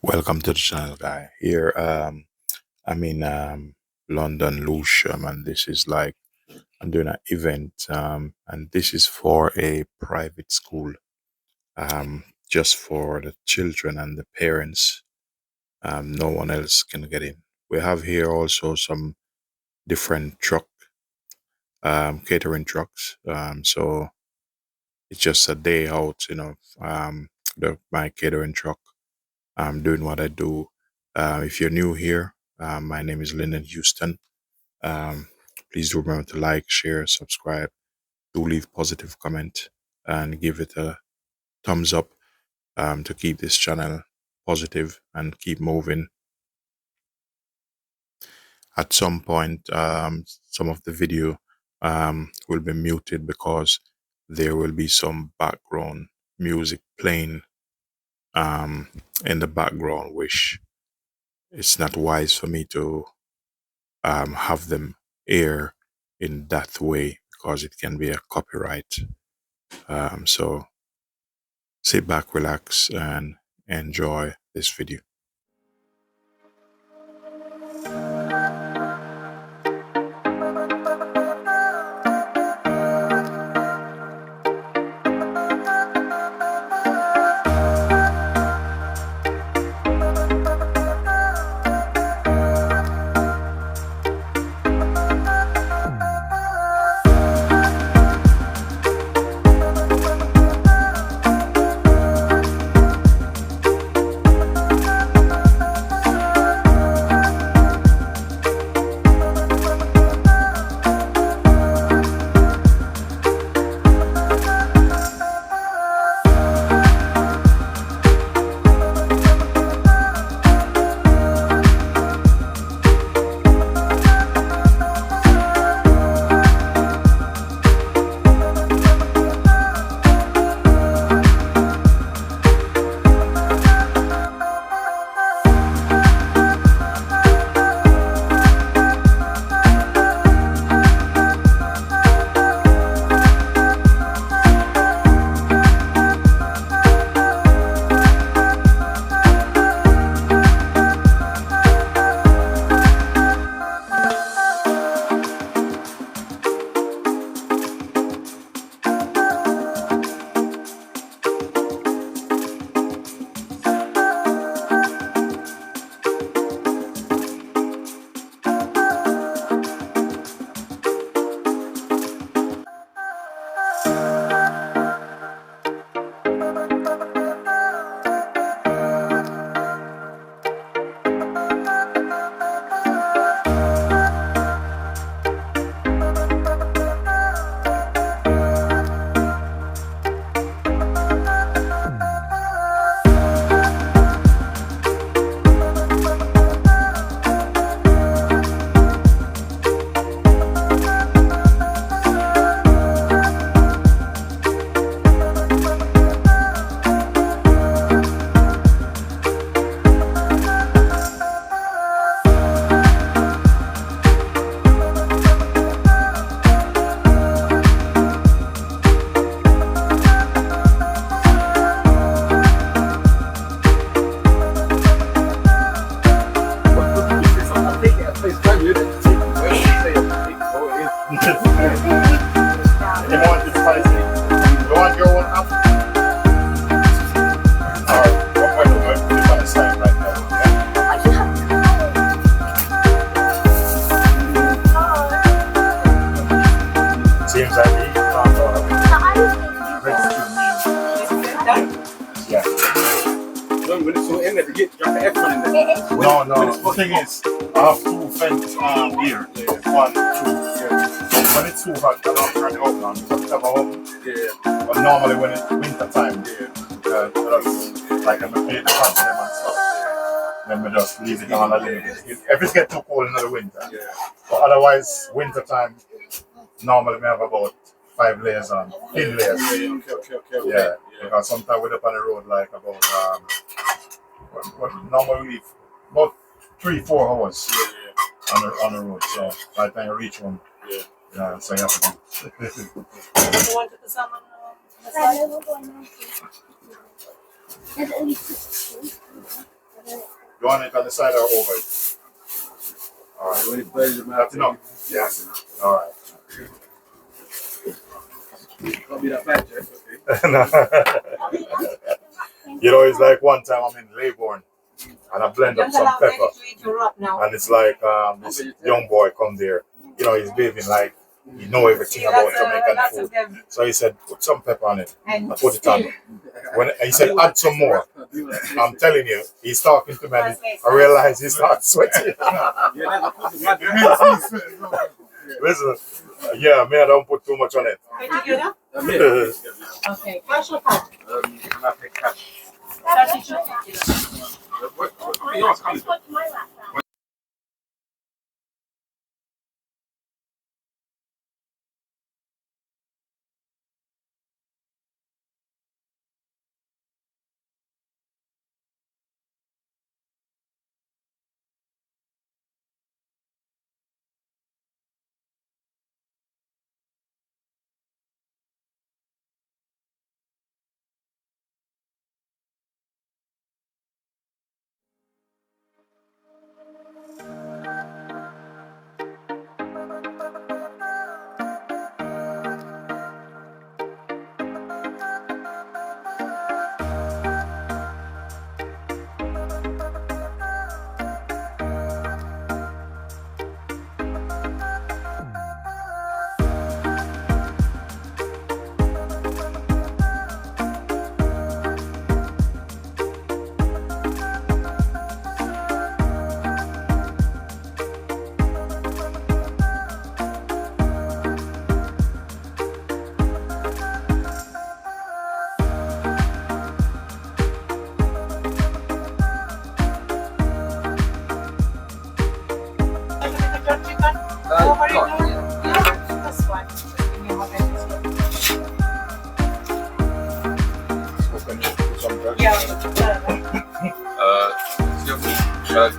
Welcome to the channel, guy. Here, I'm in London, Lewisham, and this is like I'm doing an event, and this is for a private school, just for the children and the parents. No one else can get in. We have here also some different catering trucks. So it's just a day out, my catering truck. I'm doing what I do. If you're new here, my name is Lyndon Houston. Um, Please do remember to like, share, subscribe. Do leave positive comment and give it a thumbs up to keep this channel positive and keep moving. At some point, some of the video will be muted because there will be some background music playing um, in the background, which it's not wise for me to have them air in that way because it can be a copyright. So sit back, relax, and enjoy this video. Seems like he can't yeah. When it's so in there, to get drop the F one in there. No. The thing is, I have two vents here. One, two. Yeah. When it's too hot, I don't turn it off now. Because I have a oven. Yeah. But normally when it's winter time, that's like I'm paying the cost them and stuff. Then we just leave it on a little bit. If it gets too cold in the winter. Yeah. But otherwise, winter time, normally we have about 5 layers on, thin layers. Okay. Yeah, because sometimes we're up on the road like about what normally we leave about 3-4 hours on the road. So by the time you reach home, so you have to do. You want it on the side or over it? Alright. That's enough? Yes. Alright. You know, it's like one time I'm in Leybourne and I blend up some pepper. And it's like this young boy come there. You know, he's behaving like he know everything about Jamaican food. So he said, put some pepper on it. I put it on. When he said, add some more. I'm telling you, he's talking to me and I realize he starts sweating. Listen, yeah, me, I don't put too much on it. Okay, cash or card? I take cash.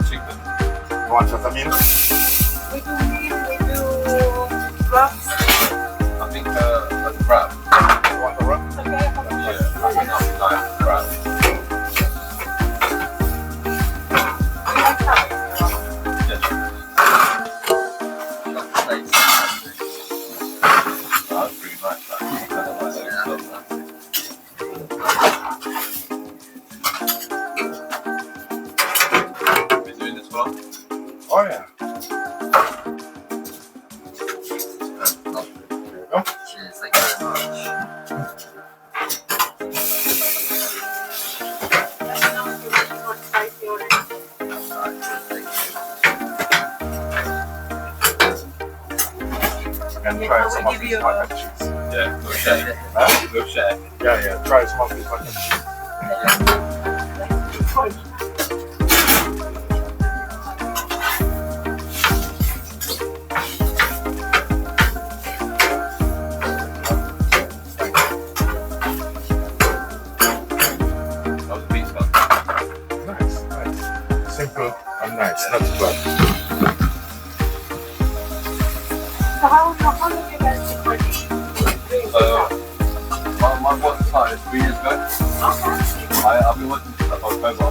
Chicken. You want what I mean? We do meat, we do wraps. I think a wrap. You want the wrap? Okay, Yeah, I think I'll like wrap. Yes. That's pretty nice. Been doing this for long? Oh yeah. Cheers, thank you very much. And try some of this mac and cheese. Yeah, no share. Huh? No share. Yeah, try some of this mac and cheese. How's the pizza? Nice. Simple and nice, not too bad. So how long have you guys been working? My work started 3 years ago. Okay. I've been working since October.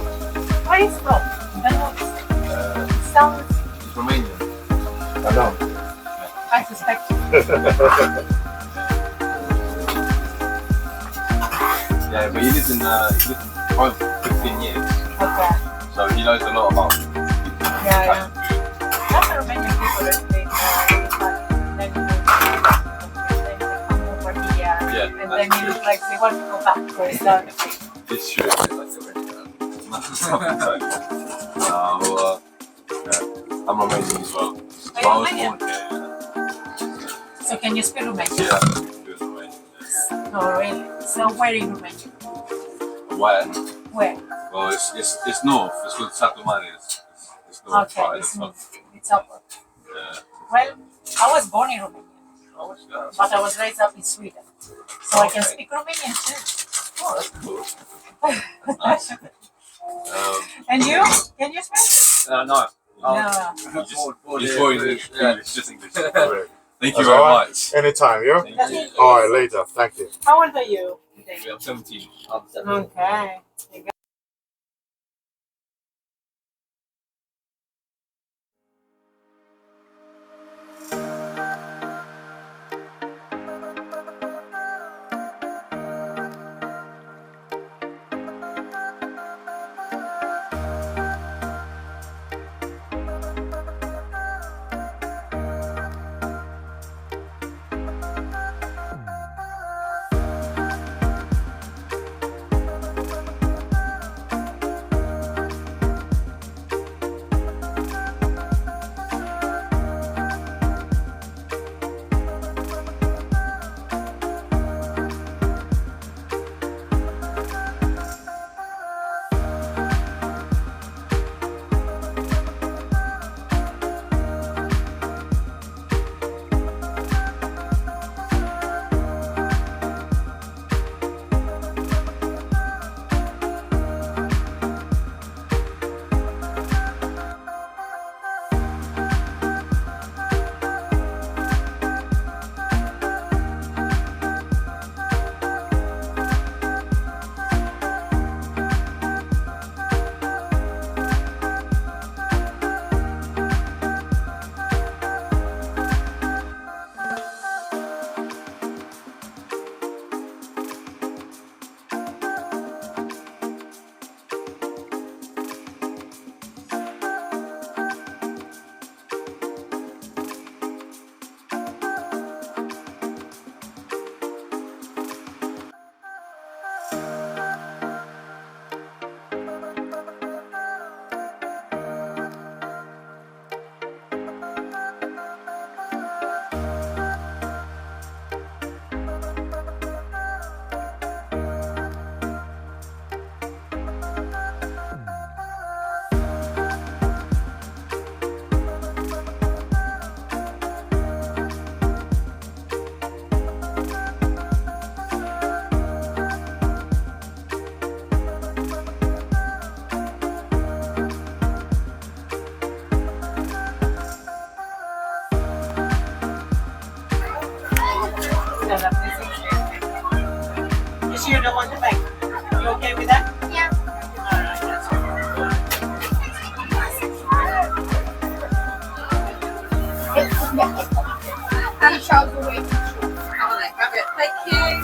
Where is from? Sounds, It's Romanian. I know. I suspect. Yeah, but he lived in Rome for 15 years. Okay. So he knows a lot about Yeah. Italian food. Lots of Romanian people that they then they come over here. Yeah, And then you look like they want to go back to Iceland. It's true. It's like a well, I'm Romanian as well. So I was Romanian? born here. So can you speak Romanian? Yeah, I speak good Romanian. No, really. So where in Romania? Where? Where? Well, it's north. It's called Satu Mare. It's north. Okay, Right, it's not. north. It's upper. Yeah. Well, I was born in Romania, Oh, yeah. but I was raised up in Sweden. So I can speak Romanian too. Oh, that's cool. Nice. And you? Can you speak? No. No. He's born English. Yeah, it's just English. Thank you That's very all right. much. Anytime, yeah? Thank you. Alright, later. Thank you. How old are you? I'm 17. Okay.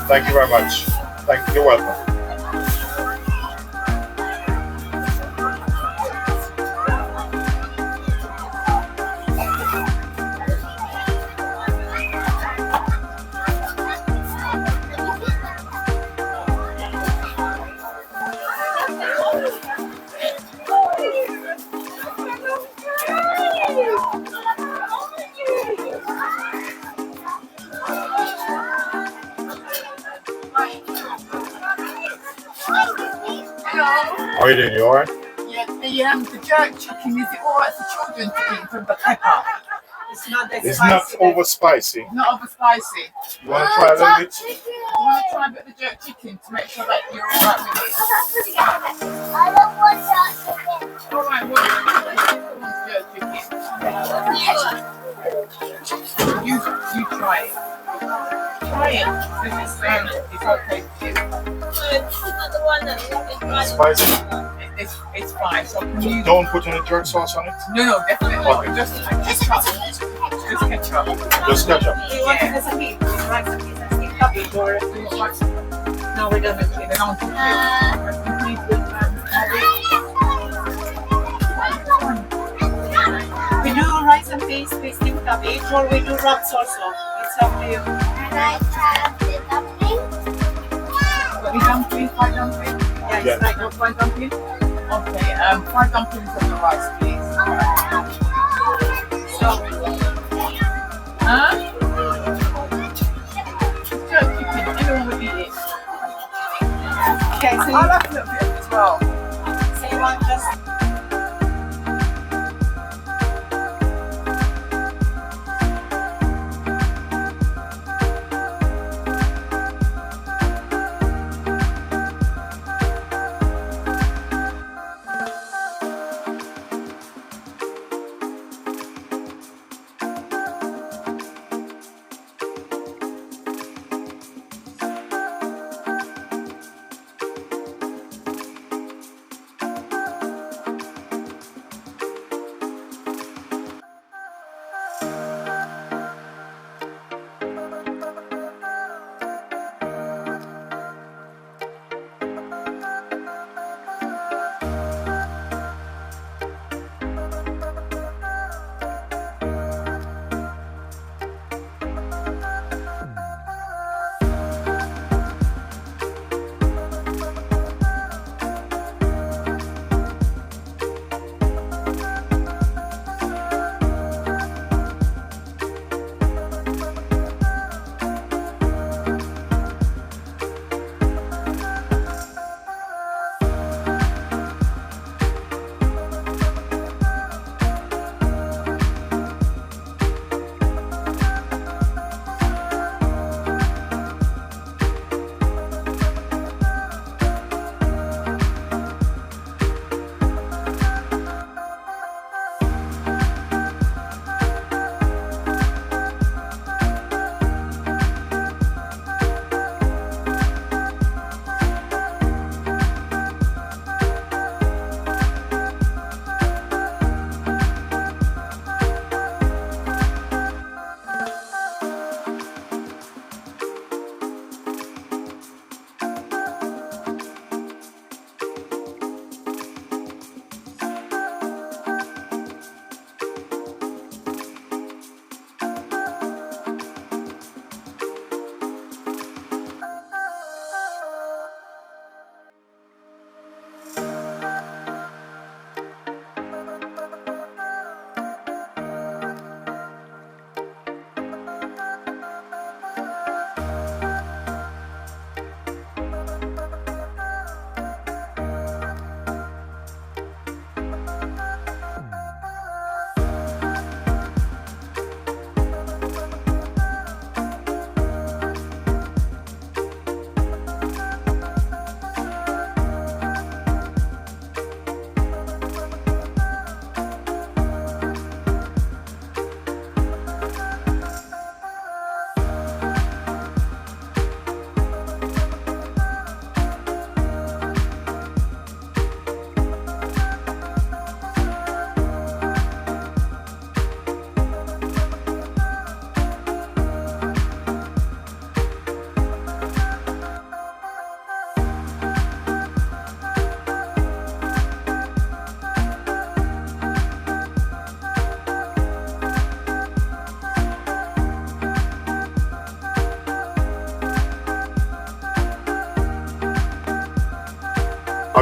Thank you very much. Thank you. You're welcome. Hello. How are you doing? You alright? Yeah, the jerk chicken, is it alright for children to eat from the pepper? It's not that It's spicy. not over spicy. Not over spicy. You want to try a little bit? You want to try a bit of the jerk chicken to make sure that you're alright with it? I don't want that chicken. Alright, what jerk chicken? You try it. Try it. It's okay for you. Spicy? It's fine. So can you... Don't put any jerk sauce on it? No, definitely not. Just ketchup. Just ketchup. Do you want it as a meat? Would you like some pizza and steamed cabbage? Or if you want some... No, we don't have to. They don't We do rice and peas with steamed cabbage, or we do wraps also. It's up to you. Fried dumpling? Yeah, Yeah. it's like No fried dumpling? Okay, fried dumplings on the rice, please. so. Huh? Jerk chicken, anyone would eat it. Okay, so I'll have a little bit as well. you want just.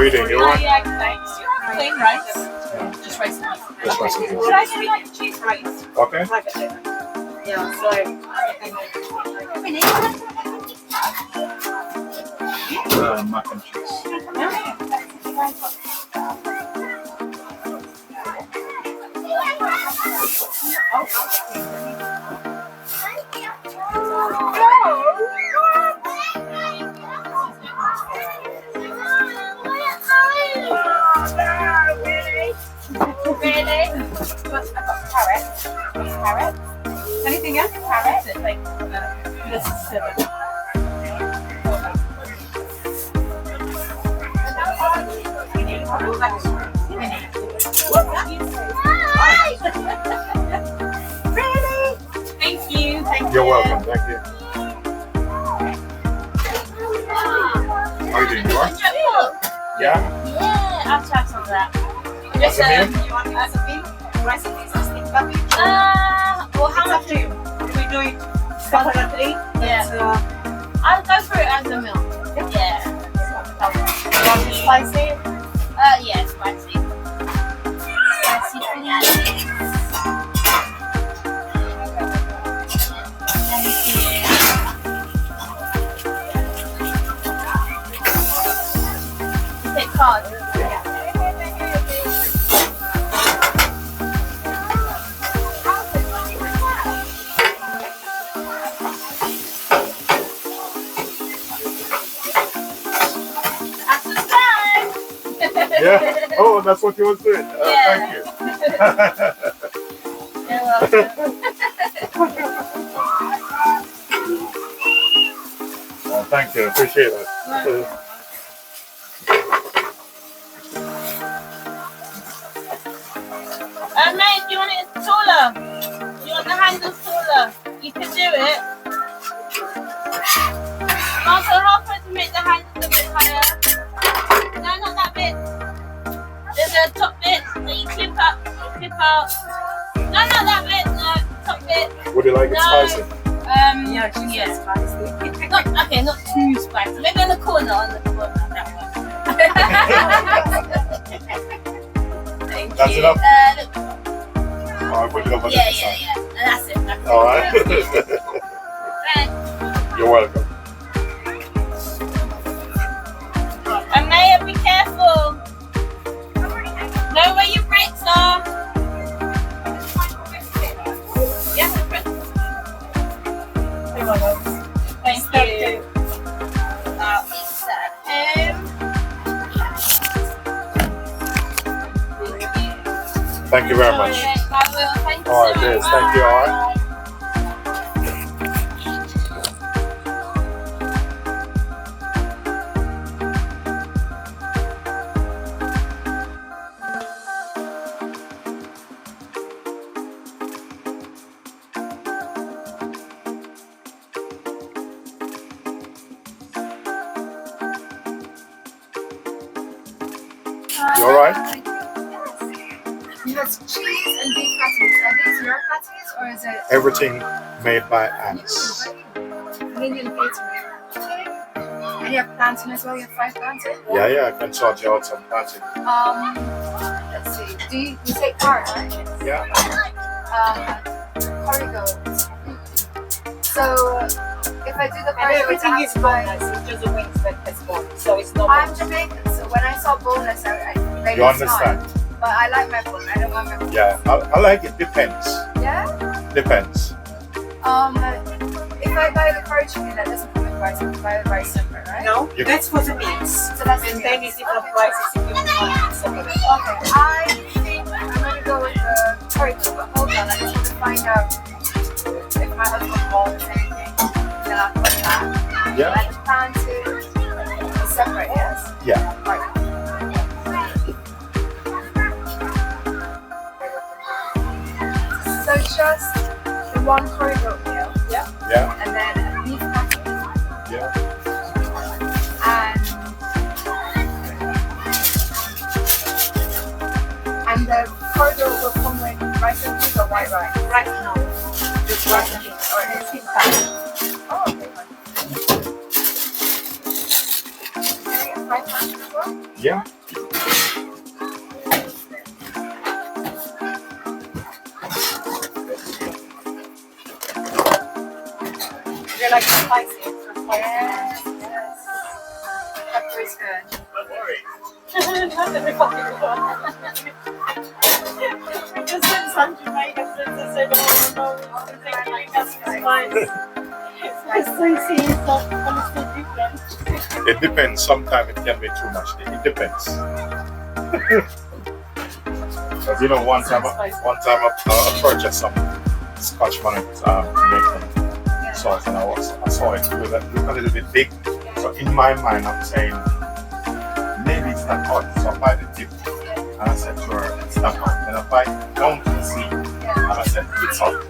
you doing? You alright? Yeah, thanks. Plain rice. Just rice and beef. Just rice and beef. Should I do like cheese rice? Okay. Like it. Yeah, so Mac and cheese. Really? I've got carrot. Anything else? Carrot. It's like this is 7. Thank you. You're welcome. Thank you. How are you doing? You alright? Yeah. Yeah, I'll try some of that. What's the meal? You want as a meal? Rice and beans and steamed cabbage? Well, how It's much up to you. We do it separately. Yeah. I'll go for it as a meal. Yeah. You want it spicy? Yeah, spicy. Spicy, please. Take card. Yeah. Oh, that's what you was doing. Thank you. You're welcome. Thank you. Appreciate it. Mate, do you want it taller? Do you want the handles taller? You can do it. Also, halfway to make the handles a bit higher. No, not that bit. There's a top bit that you clip up, clip out. No, not that bit. No, top bit. Would you like it No. spicy? Yeah, she's Yeah. spicy. Not too spicy. Maybe on the corner, that one. Thank That's you. enough? Look, I'll put it over yeah, the yeah, side. yeah. That's it. That's it. All right. Thanks. You're welcome. And Maya, be careful. Know where your brakes are. Yes, the brakes. Thank you. I'll eat that home. Thank you very much. I will. Thank you. All right, cheers. Thank you. All right. You all right? Yes, cheese and beef patties. Are these your patties or is it Everything made by Alice. Canadian catering? And you have plantain as well? You have 5 plantain? Yeah, I can sort you out some planting. Let's see. Do you take card, right? Yeah. Corrigo. So if I do the And corrigo, everything is bonus. It's just the wings that is bonus. So it's no I'm Jamaican, so when I saw bonus, I made You it understand? smart. But I like my bone. I don't want my bone. Yeah, I like it. Depends. Yeah? Depends. If I buy the curry chicken, that doesn't come with rice. I can buy the rice separate, right? No, You- that's for the meats. So that's And the then it's different prices if you want separate. Okay, I think I'm gonna go with the corrigo, but hold on, I just want to find out if my husband wants anything. Then I'll put that. Yeah. And plantain is separate, yes? Yeah. Right. So just the one corrigo meal, yeah? Yeah. And then a beef patty Yeah. and the corrigo will come with rice and beef or white rice? Right now, just rice and beans or it's beef patty. Oh, okay. Can I get fried plantain as well? Yeah. you like spicy? Yes, yes. Pepper is good. Not everybody will. Just send some Jamaican friends and say, no, that's fine. It's spicy, so honestly different. It depends. Sometimes it can be too much. It depends. Because you know, one time I purchased some Scotch bonnet to make them sauce, and I saw it with a little bit big. So in my mind, I'm saying maybe it's not hot. So I buy the tip, and I said, sure, it's not hot. Then I buy down to the sea, and I said, it's hot.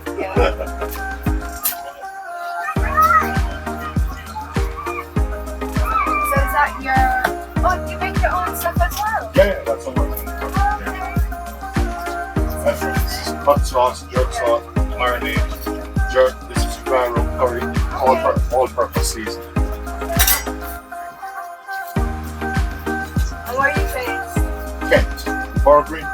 So is that your... Oh, you make your own stuff as well? Yeah, that's all I'm doing. That's hot sauce, jerk sauce, marinade, jerk, this is dry rub curry, all-purpose season. And where are you based? Kent, Borough Green.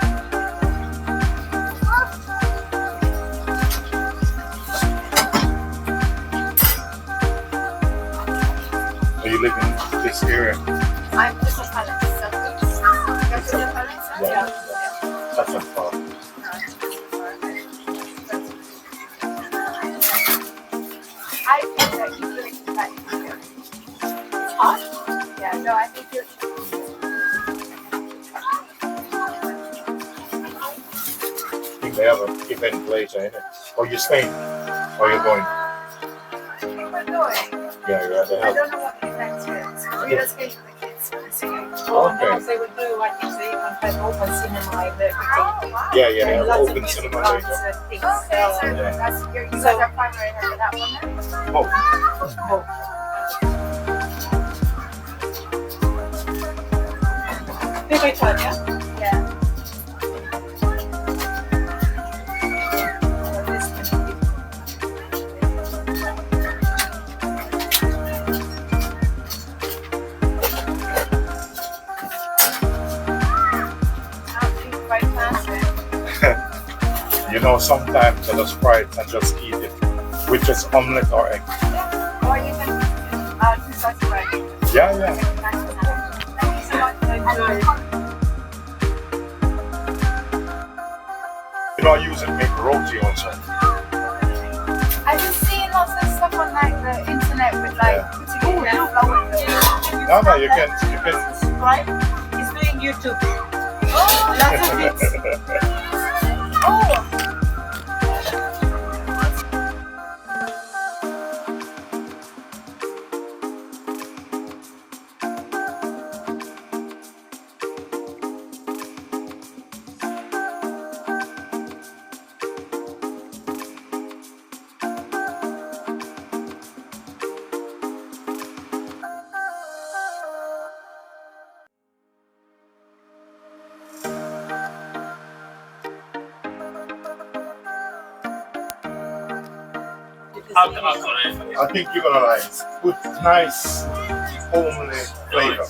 So you live in this area? I'm just a palette, so... You're just a palette, so? Yeah. That's not far. I think that you really keep that in here. It's hot? Yeah, no, I think you're... I think they have an event later, innit? Or you staying? Or you going? I think we're going. Yeah, they I have. don't know what the event is. We just came for the kids for the singing. Oh, Okay. no, they would do, I think they even have open cinema in the Oh, wow. Yeah, they have lots of open music cinema box later. and things. Okay, so Yeah. that's you guys are partnering for that one then? Oh, Big Italia. Yeah. Quite fancy. you know, sometimes I just fry it and just eat it with just omelette or egg. Or even two sauce bread. Yeah. Thank you so much. You know, I use it to make roti also. I've been seeing lots of stuff on like the internet with like putting it in flour. No, you can. Subscribe. He's doing YouTube. Oh, Lots of bits. oh. I think you're gonna like good, nice, homely flavor.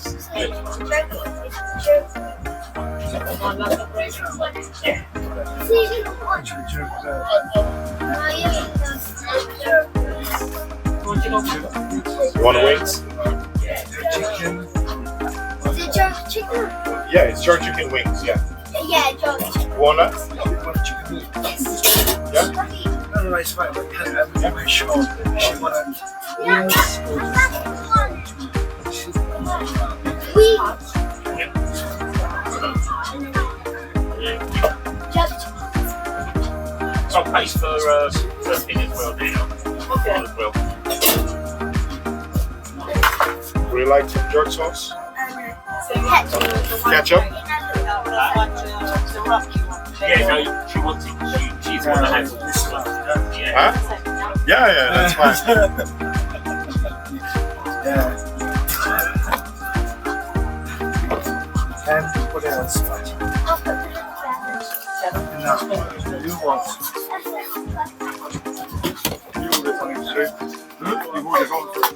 You want wings? Chicken. Is it jerk chicken? Yeah, it's jerk chicken wings. Yeah. Yeah, jerk chicken. You want that? Yes. Yeah. Yeah, No, it's fine. I can't have my shop. She wanna. we I'll pay for thing as well now. Okay. As well. Would you like some jerk sauce? Ketchup? Yeah, no, she wants it. She's one that has all this stuff. Yeah. Huh? Yeah, that's fine. Yeah. And what else? No, you want?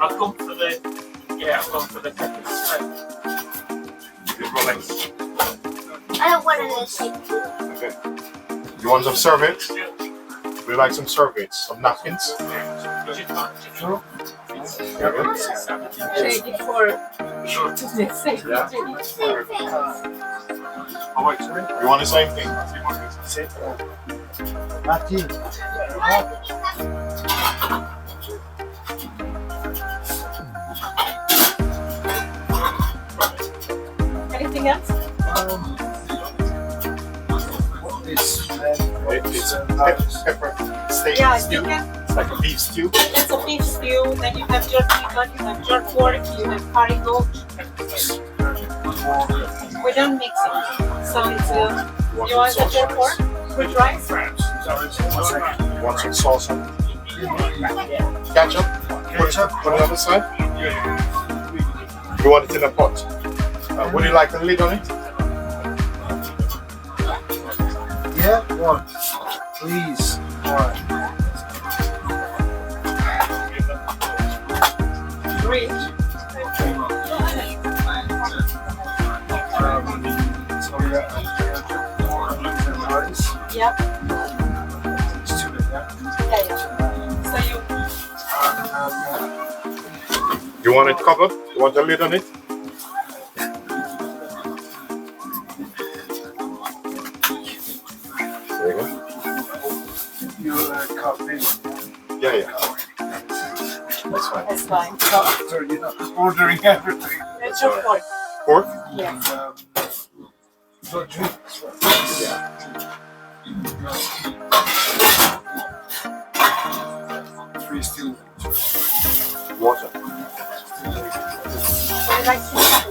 I've gone for the pepper steak. Relax. I don't want to take Okay. You want some servants? Would you like some servants? Some napkins? Shake it for Yeah. You want the same thing? Matthew. anything else? What is It's pepper steak Yeah, stew. you can. It's like a beef stew. That's a beef stew. Then you have jerk chicken, you have jerk pork, you have curry goat. We don't mix it. So it's you want the jerk pork with rice? Want some sauce on it? Ketchup? Ketchup. Put it on the side. You want it in a pot? Would you like a lid on it? Yeah, one. Please. One. Three. Sorry, rice. Yep. It's two, yeah. Yeah. So You want it covered? You want a lid on it? There you go. You cut me. Yeah. That's fine. that's fine. So After, you know, ordering everything. that's your pork. Pork? Yeah. So drink. Three still. Water. Would you like to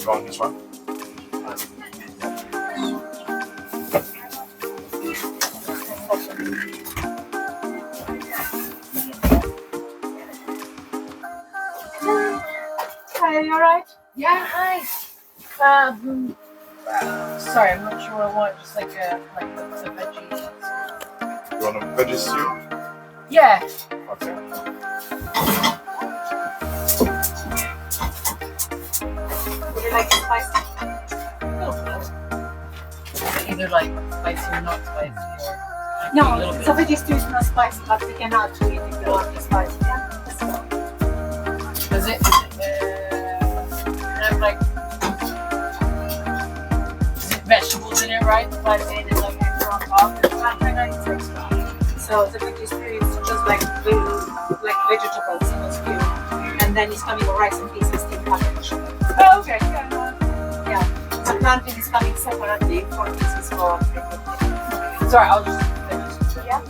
You want this one? Hi, you alright? Yeah, hi. Sorry, I'm not sure what I want. Just like the veggies. You want a veggie stew? Yeah. Okay. Would you like it spicy? Either like spicy or not spicy or no, so veggie stew is not spicy, but we can add to it if you want it spicy. Yeah, let's go. Does it have like vegetables in it, right? But then it's like extra on top. It's not extra. So the veggie stew is just like vegetables in a stew, and then it's coming with rice and peas and steamed cabbage. Oh, okay. Yeah. The plantain is coming separately. 4 pieces for. Sorry, I'll just. Yeah.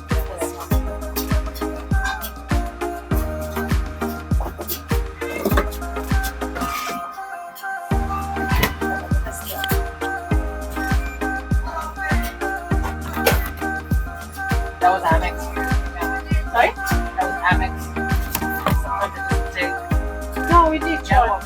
That was Amex. Sorry? That was Amex. No, we did charge.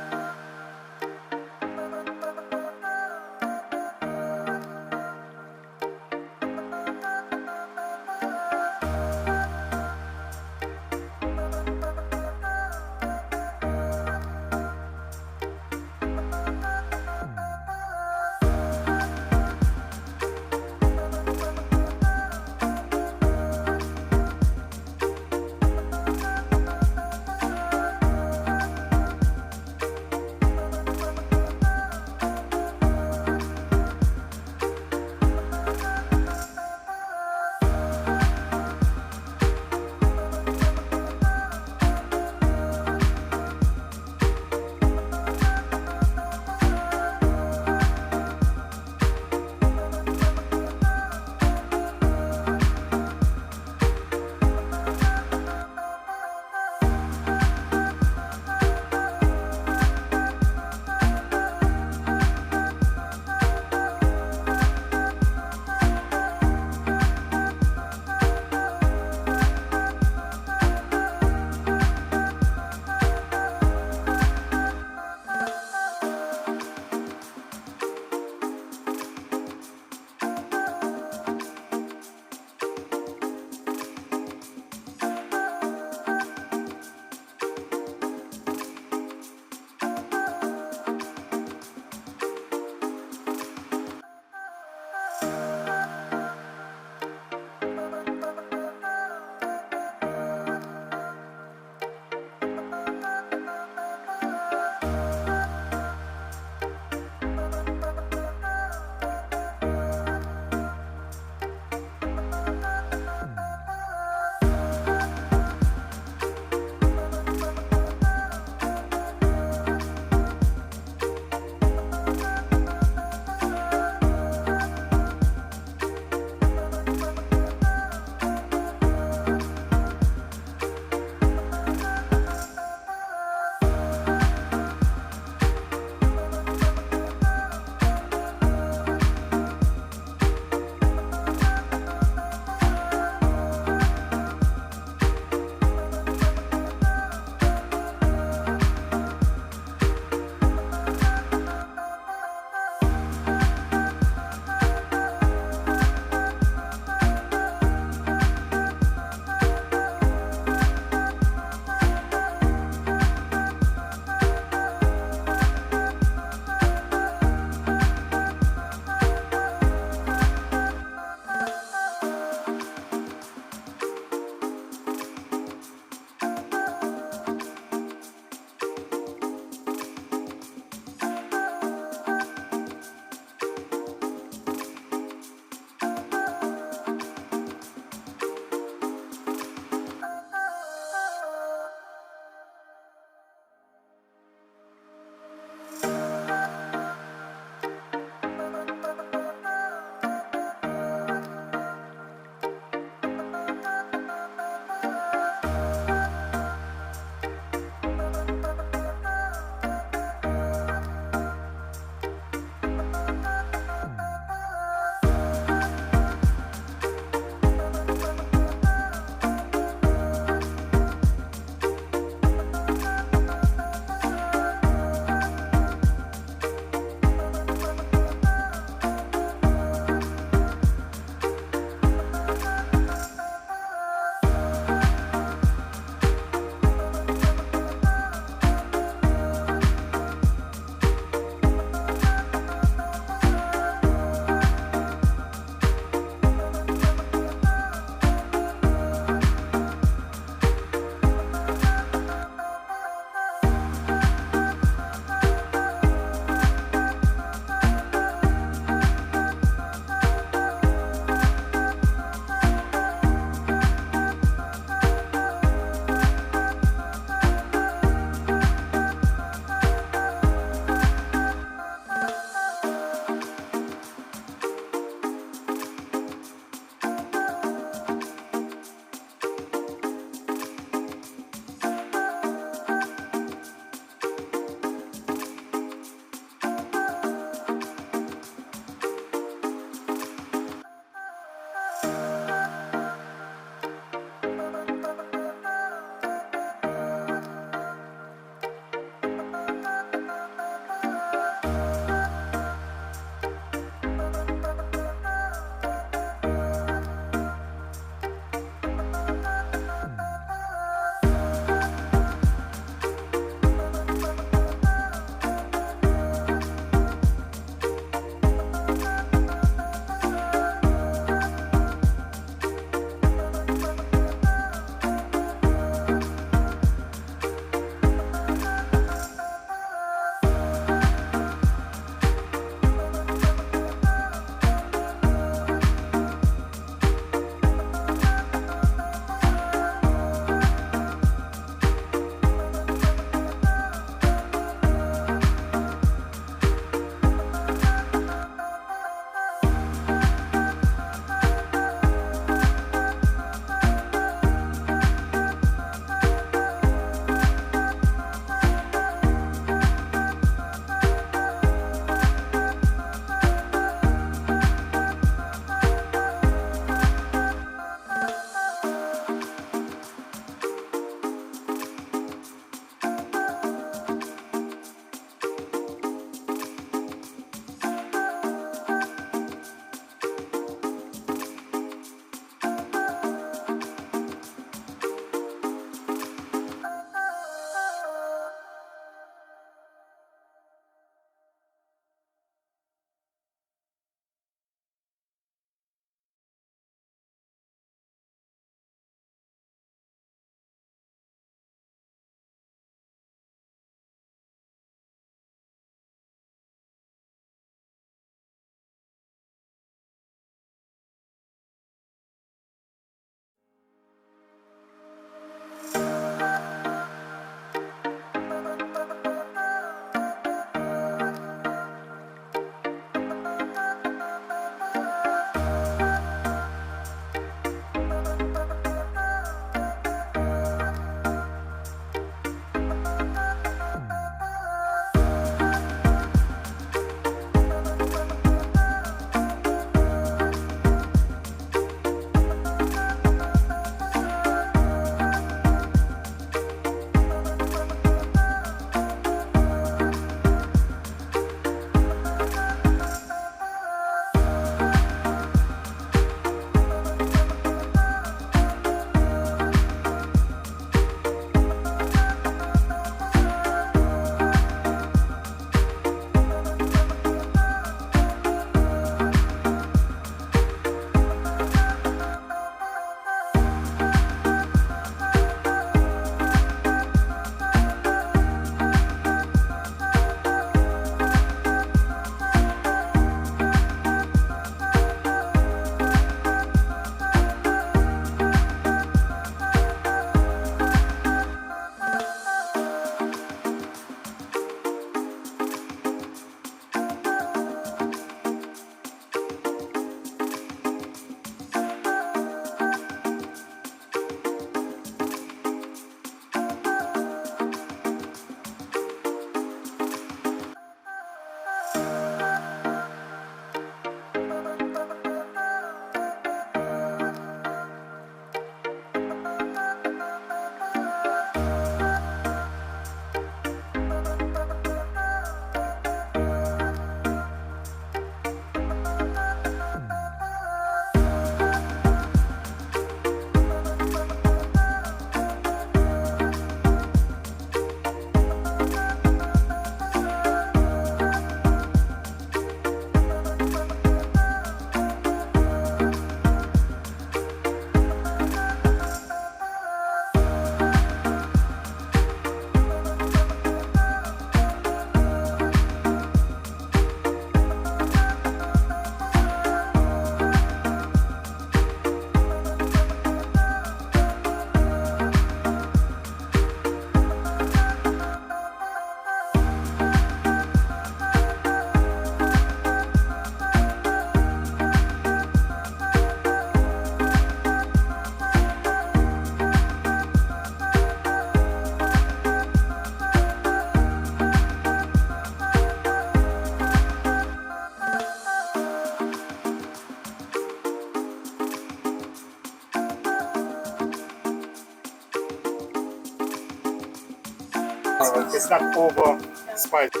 It's not over spicy.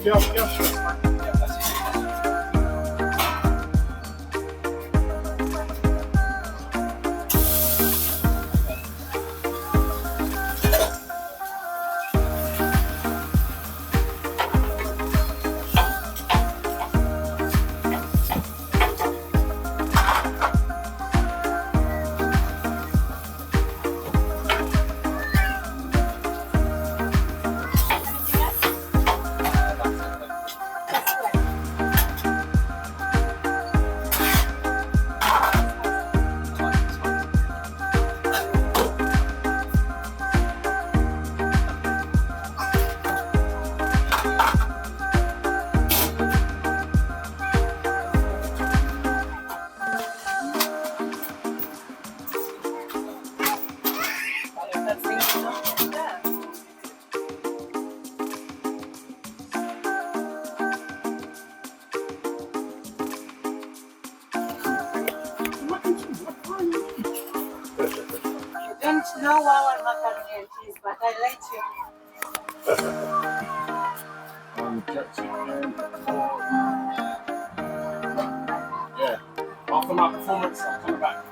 Don't know why I'm macaroni and cheese, but I let you. Yeah. After my performance, I'm coming back.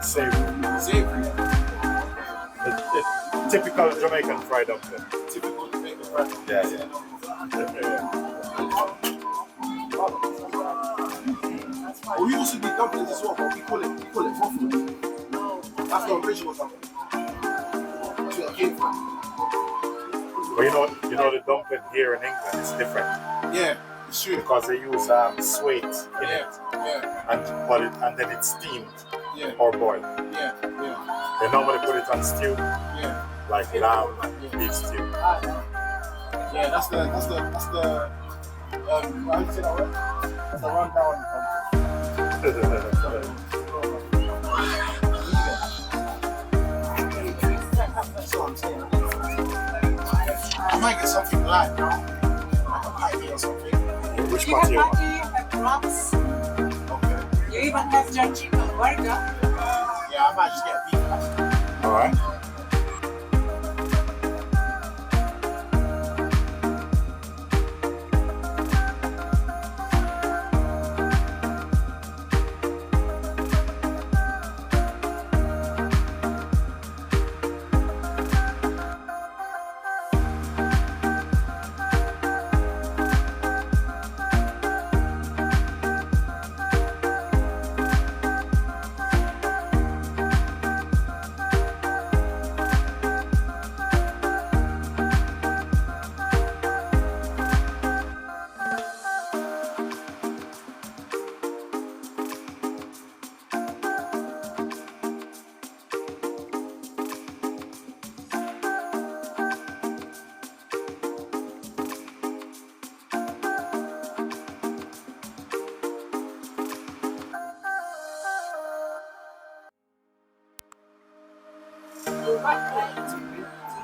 Savory. The typical Jamaican fried dumpling. Typical Jamaican fried dumpling. Yeah. We also do dumplings as well, but we call it waffles. That's the original dumpling. That's where it came from. But you know the dumpling here in England is different Yeah, it's true. because they use sweet in it, Yeah, and then it's steamed yeah, or boiled. yeah. They normally put it on stew, Yeah, like lamb, beef stew. yeah, that's the how you say that word? That's the rundown That's what I'm saying. I might get something light now. Like a patty or something. Which You part have do you want? patty, you have wraps, Okay. you even have your chicken burger. Yeah, I might just get a beef patty. All right.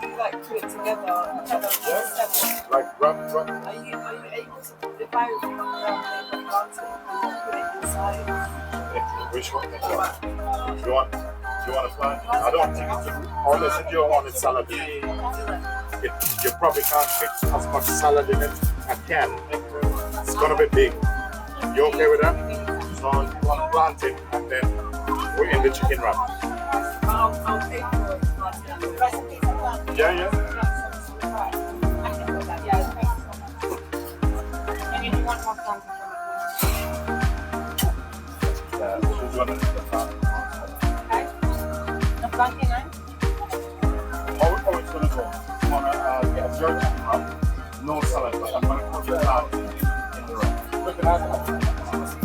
You like put it together, kind of separate. Like wrap. Are you able to put the fire in the plantain and put it inside? Which one? Do you want a plan? I don't think it's unless if you want salad. You probably can't fit as much salad in it. I can. It's gonna be big. You okay with that? So you want to plant it and then we're in the chicken wrap. I'll pay for it. But recipes are done. Yeah. I can do that. Yeah, thank you so much. And you do one more time. Yeah, she's running the time. Okay? The planking line? How it's gonna go? I'm gonna get a jerk chicken, no salad, but I'm gonna put it out in the rice. Look at that.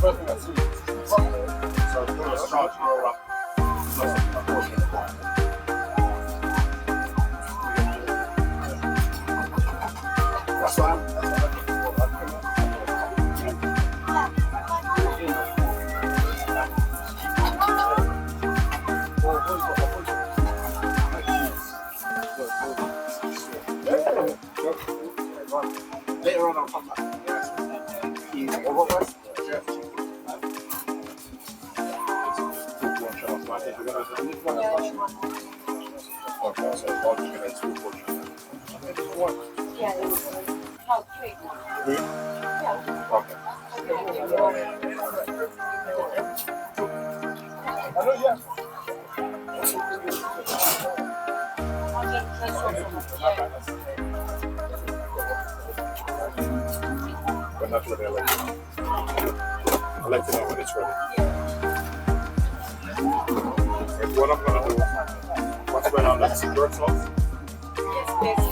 First thing I see. So put a starch roll up. Plus a portion of wine. That's what I'm Later on, I'll come back. What was? Okay, so I'll just get a 2 portions. Yeah, oh, 3. 3? Yeah. Okay. But not ready, I'll let you know. I'll let you know when it's ready. Okay, what I'm gonna do, what's going on, that's your sauce? Yes, please. I'm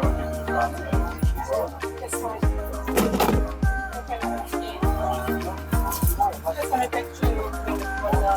gonna give you the glass and That's fine. Okay. Just gonna take 2 for the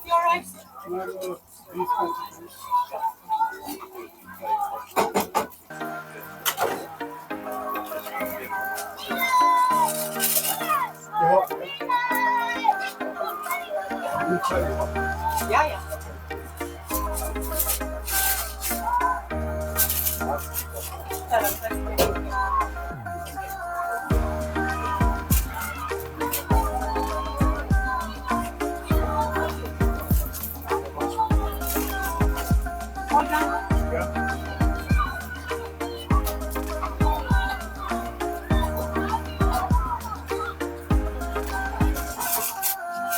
You alright? Yeah.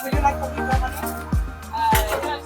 Would you like to keep your money? Yes,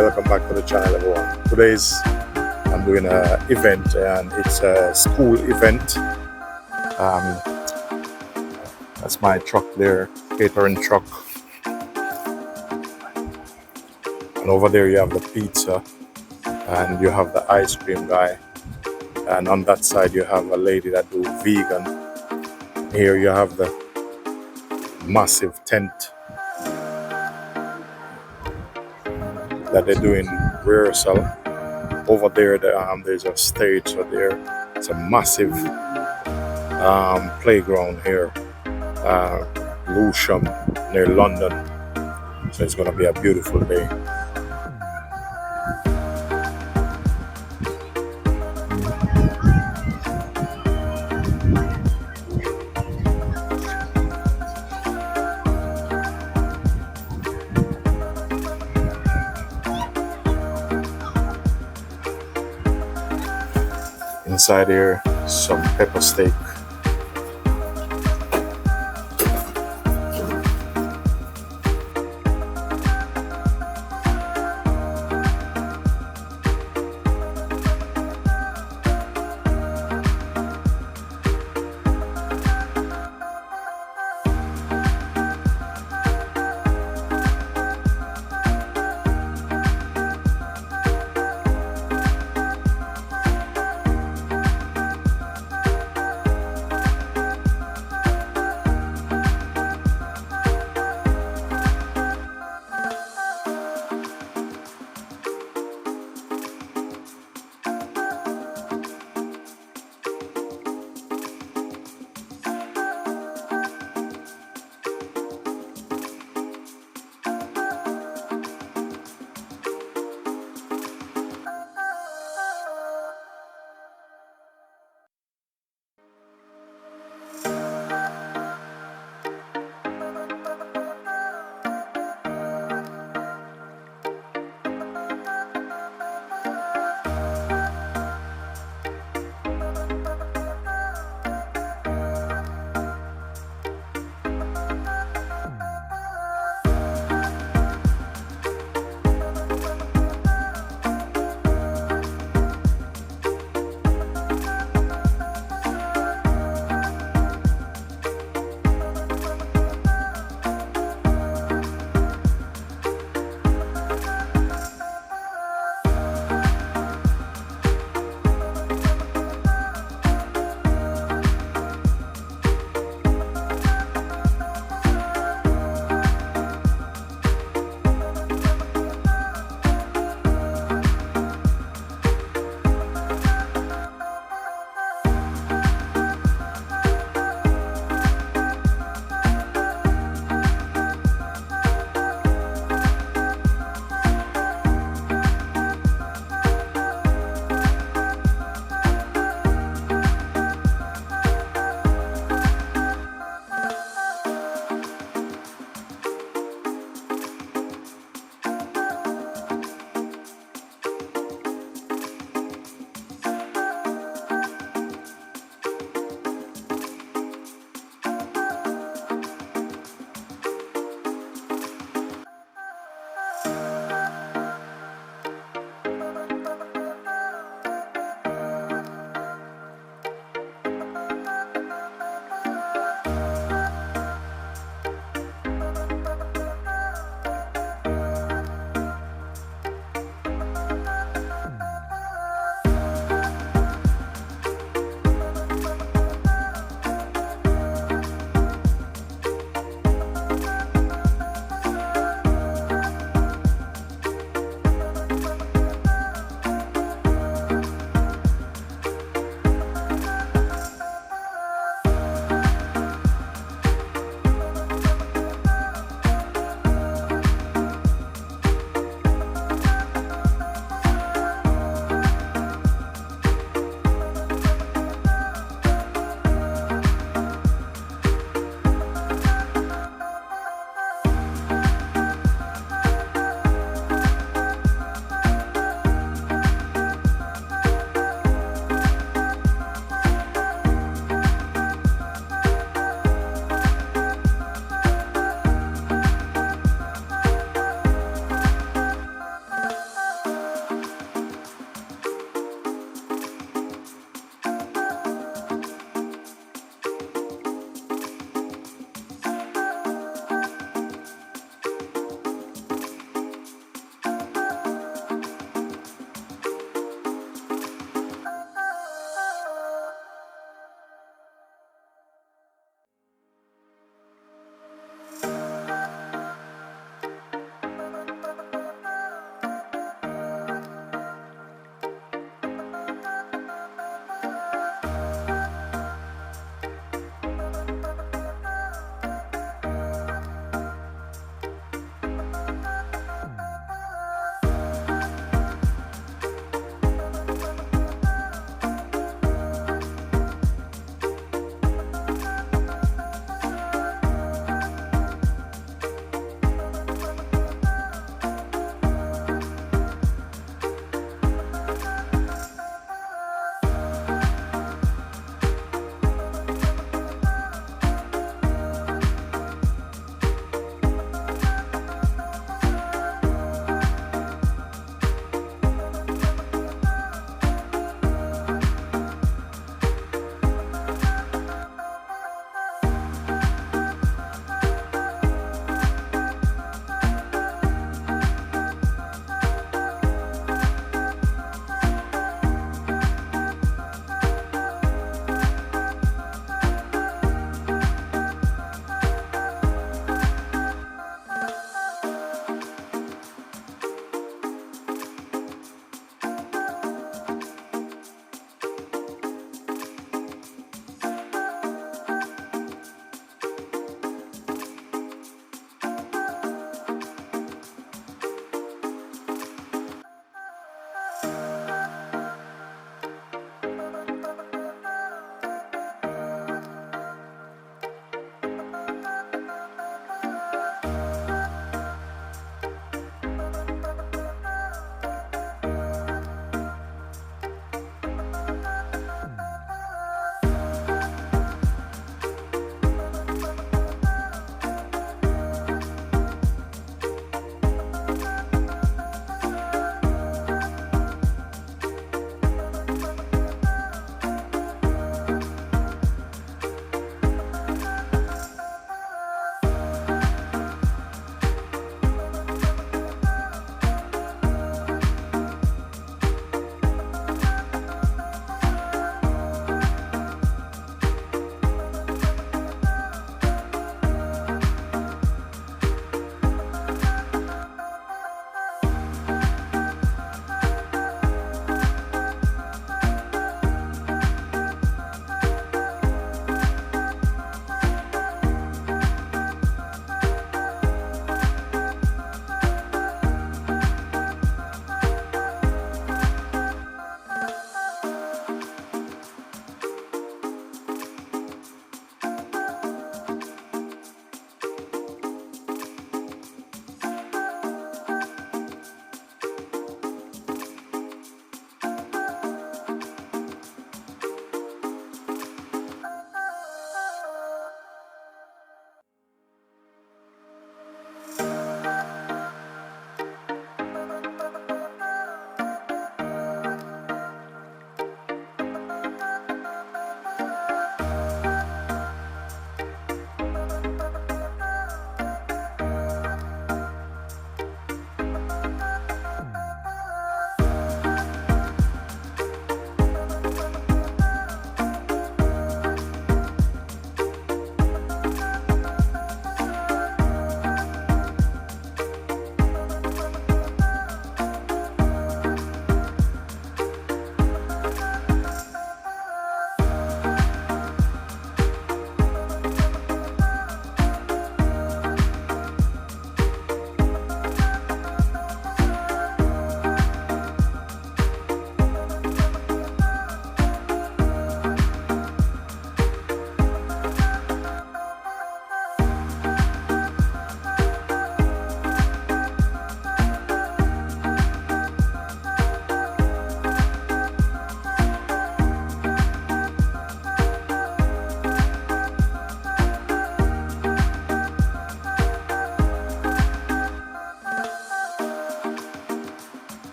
Welcome back to the channel, everyone. Today's I'm doing an event, and it's a school event. That's my truck there, catering truck. And over there you have the pizza, and you have the ice cream guy. And on that side you have a lady that do vegan. Here you have the massive tent that they're doing rehearsal. Over there, there's a stage. So there, it's a massive playground here, Lewisham near London. So it's gonna be a beautiful day. Inside here, some pepper steak.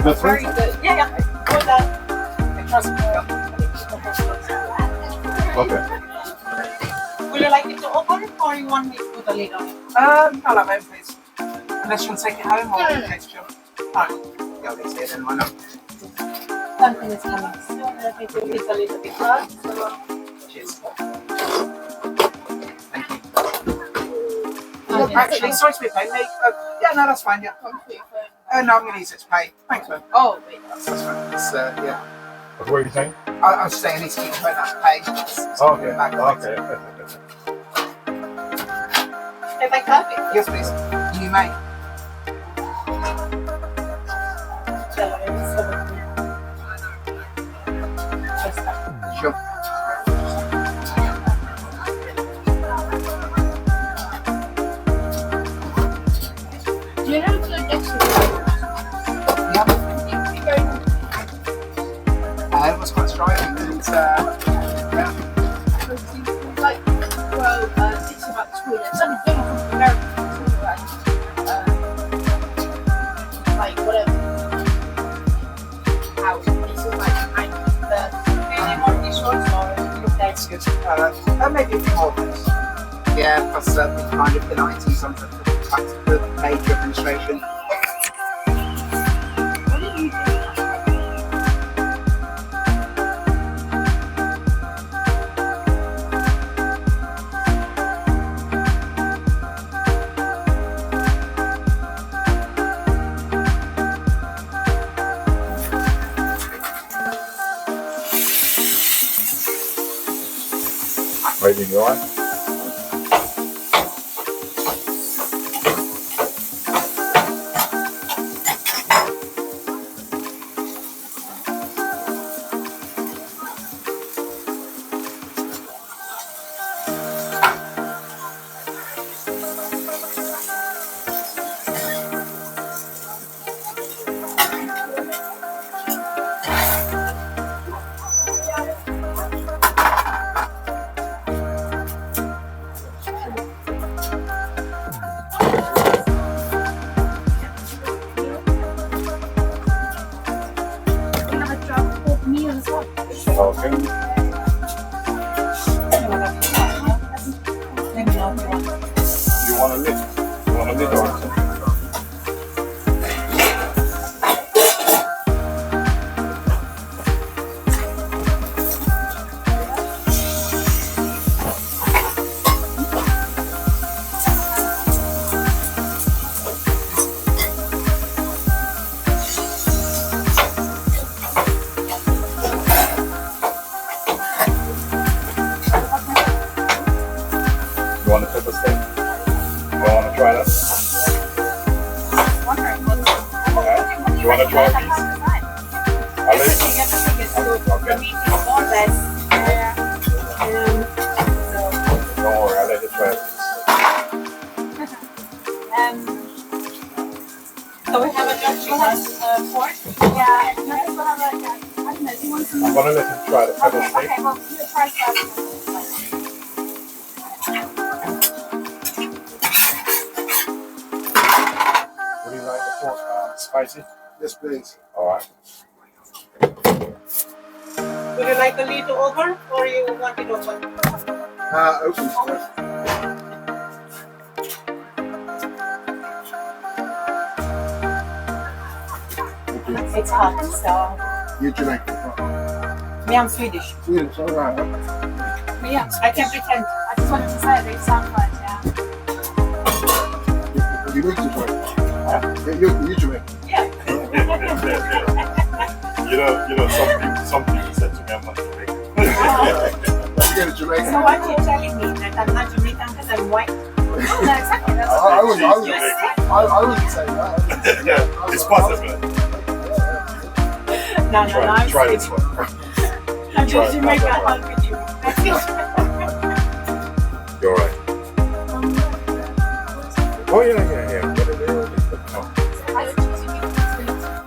That's Very right. good. Yeah, yeah. Good that. I trust me. Okay. Would you like it to open or you want me to put a lid on it? I'll have it, please. Unless you'll take it home or in case you're fine. Yeah, let's see it then, why not? Something is coming soon. Let me do it a little bit hard. Cheers. Thank you. Oh, yeah. Actually, sorry to be a pain, mate. Yeah, no, that's fine, yeah. No, I'm going to use it to pay. Thanks, man. Oh, wait. That's fine. It's, yeah. What were you saying? I was saying I need to keep putting that to pay. It's Okay. back on. Okay. If I cut it. Yes, please. You may. Sure. Do you know the next It was quite striking. And, yeah. like, well, it's about Sweden. It's only been from America. Like, whatever. House. It's like, Any more t-shirts or It's good. Maybe a few more things. Yeah, plus the kind of the 90s on the major administration. what do you do? Ready, you alright? We have a drop called meal as well. Okay. You want a lid? You want a lid or something? You want a pepper steak? You want to try that? Okay. You want to try a piece? I'll let Don't worry, I'll let you try a piece. So we have a judge who has pork. Yeah, and I also have a, I don't know, do you want some? I'm gonna let him try the pepper Okay, steak. okay, well, you try first. Would you like the pork spicy? Yes, please. Alright. Would you like the lid to open or you want it open? Open stuff. It's hot, so. You're Jamaican. Me, I'm Swedish. Swedish, alright. Yeah, I can pretend. I just wanted to say they sound like, yeah. You need to Jamaican. You're Jamaican. Yeah. You know, some people said to me I'm not Jamaican. You get a So Jamaican. what are you telling me that I'm not Jamaican because I'm white? Oh, no, exactly. That's I what wouldn't say that. Yeah, it's possible. No, I'm Try Swedish. this one. I'm Try just it. Jamaican. That's I'm with you. You're right. Oh yeah. Get it early. Oh. I don't choose you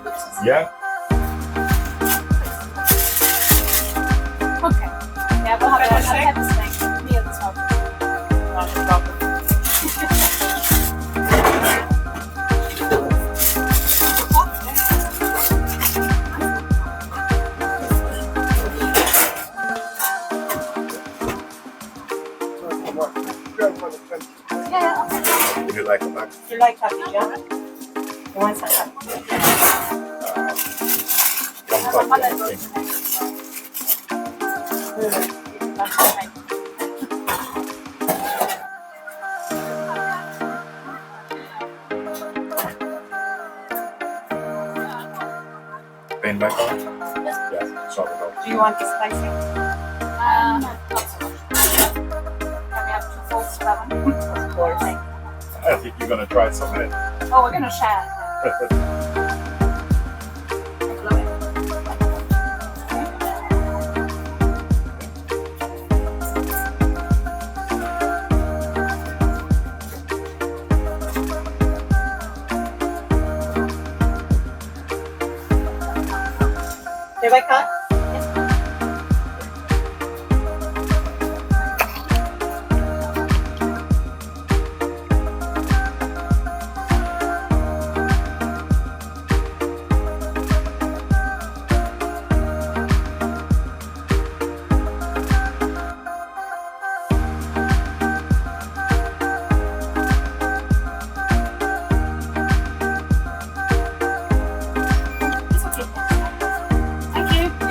because Yeah. Okay. Yeah, we'll have a pepper steak. Meal as well. Not a problem. like You like cabbage, yeah? You want some cabbage? one part, I think. Plain black one? Yeah, sort of. Do you want it spicy? Not so much. Can we have 2 forks of that one? Of course. I think you're gonna try some of it. Oh, we're gonna share. Rebecca?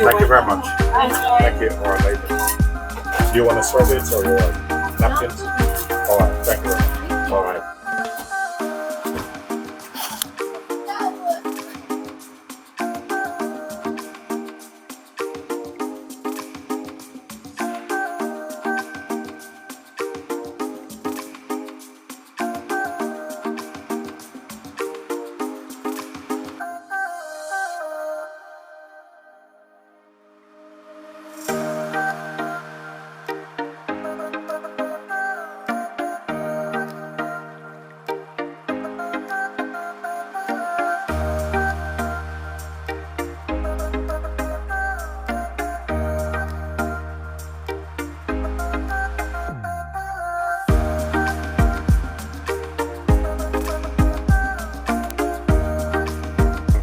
Thank you very much. Enjoy. Thank you. All right, later. Do you want to serve it or you want napkins? All right, thank you very much. All right.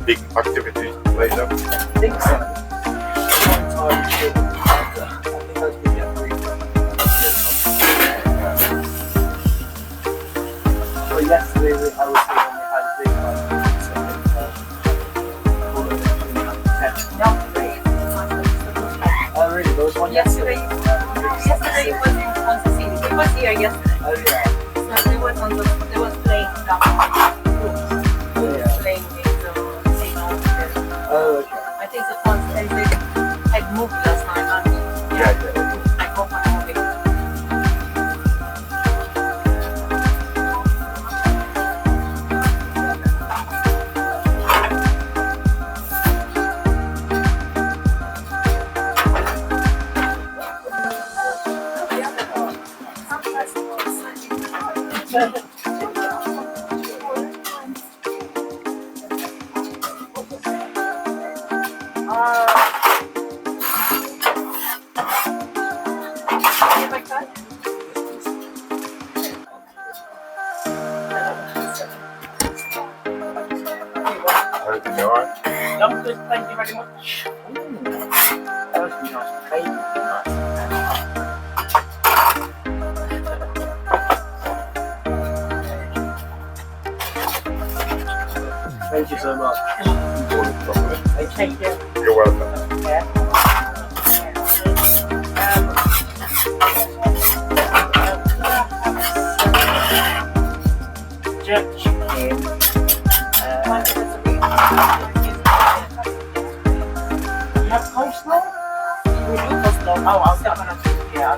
Big activity later. I think so. One time, I think I was going to get Well, yesterday I was here and we had a big one. So oh, really? There was one Yesterday it was in Kansas City. It was here yesterday. Oh, yeah. So it was on the, there was playing stuff. Playing games or saying all of this. Oh, okay. I think the Constance had moved last night. And Yeah. I hope I'm moving. Everything all right? I'm good, thank you very much. Thank you so much. Thank you. You're welcome. Jerk chicken. You have coleslaw? We do coleslaw. Oh, I'll get one. Yeah.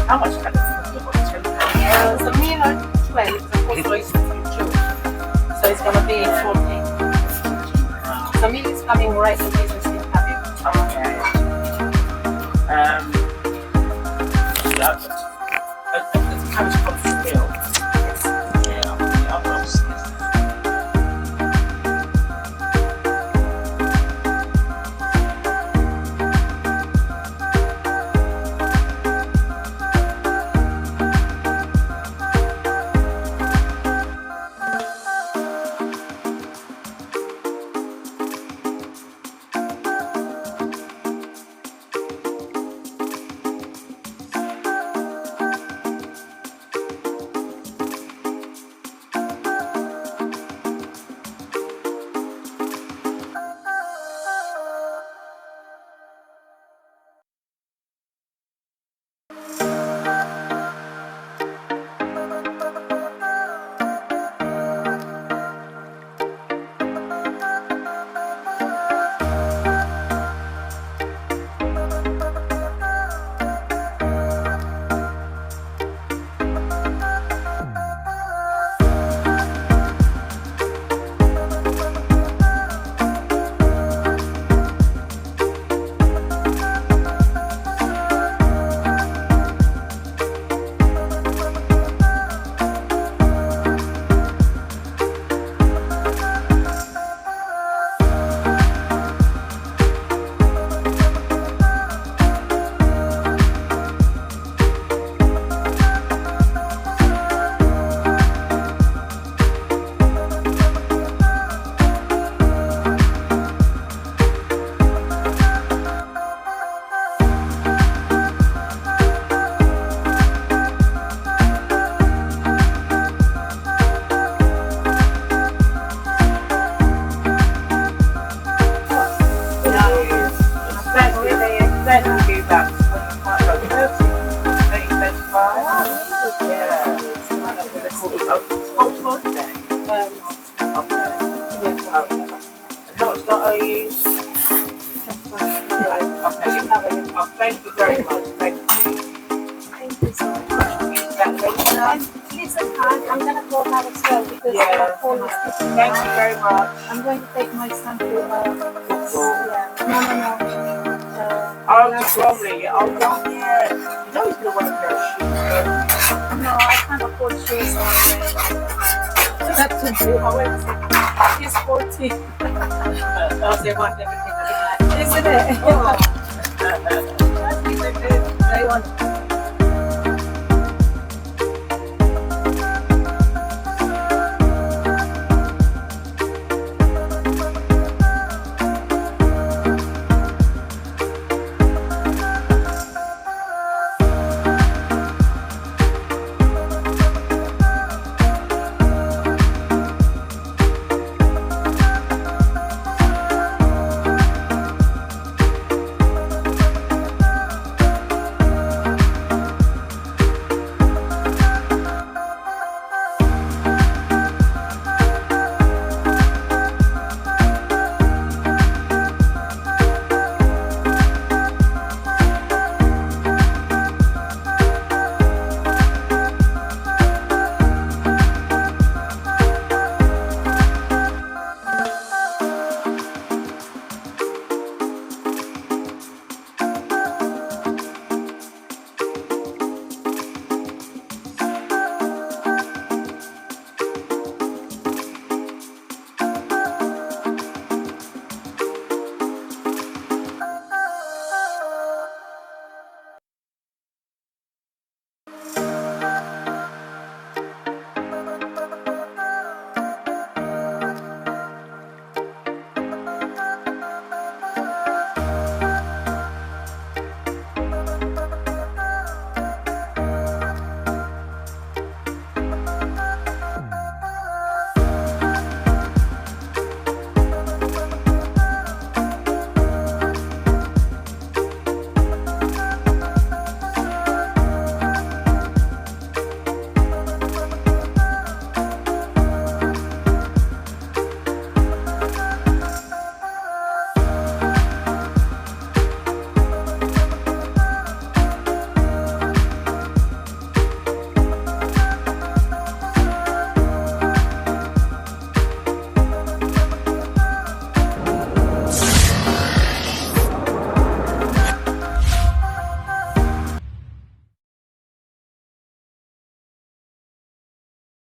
How much can it be? So me and 12, the coleslaw is 2. So it's gonna be 14. So me is having rice and beans and steamed cabbage. Okay. Yeah. The cabbage comes from meal. Yeah, I'll very much. What are you? Thank you very much. Thank you. Thank you so much. Listen, I'm gonna call Alex well because Yeah. my phone is kicking Thank you out. very much. I'm going to take my son to yeah. No. I'll just probably, I'll go there. You know he's gonna wear a pair of shoes. No, I can't afford shoes. That's to do. However, he's 14. I'll say what everything. Isn't it? They want